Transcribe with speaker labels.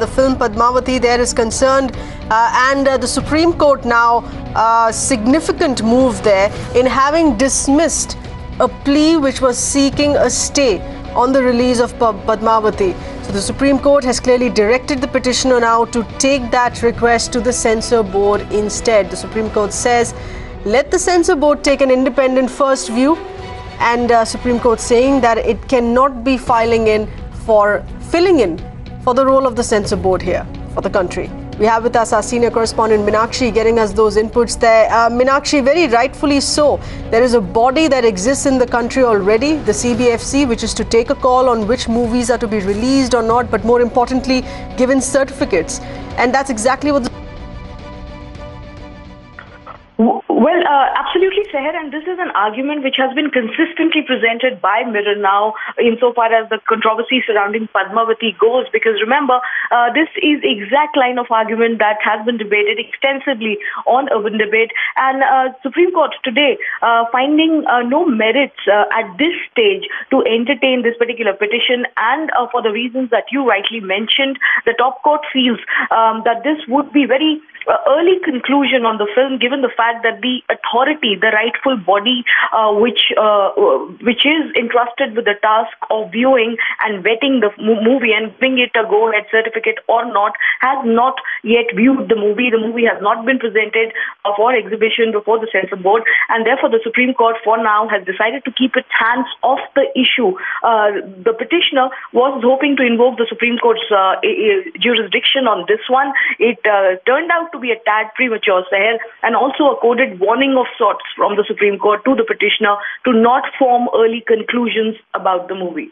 Speaker 1: the film Padmavati there is concerned, and the Supreme Court now significant move there in having dismissed a plea which was seeking a stay on the release of Padmavati. So the Supreme Court has clearly directed the petitioner now to take that request to the Censor Board instead. The Supreme Court says, let the Censor Board take an independent first view, and Supreme Court saying that it cannot be filling in for the role of the Censor Board here for the country. We have with us our senior correspondent Meenakshi getting us those inputs there. Meenakshi, very rightfully so, there is a body that exists in the country already, the CBFC, which is to take a call on which movies are to be released or not, but more importantly, given certificates. And that's exactly what
Speaker 2: Well, absolutely, Seher, and this is an argument which has been consistently presented by Mirror now insofar as the controversy surrounding Padmavati goes, because remember, this is the exact line of argument that has been debated extensively on Urban Debate, and Supreme Court today finding no merits at this stage to entertain this particular petition, and for the reasons that you rightly mentioned, the top court feels that this would be very early conclusion on the film, given the fact that the authority, the rightful body which is entrusted with the task of viewing and vetting the movie and giving it a go-ahead certificate or not, has not yet viewed the movie. The movie has not been presented for exhibition before the Censor Board, and therefore the Supreme Court for now has decided to keep its hands off the issue. The petitioner was hoping to invoke the Supreme Court's jurisdiction on this one. It turned out to be a tad premature, Seher, and also a coded warning of sorts from the Supreme Court to the petitioner to not form early conclusions about the movie.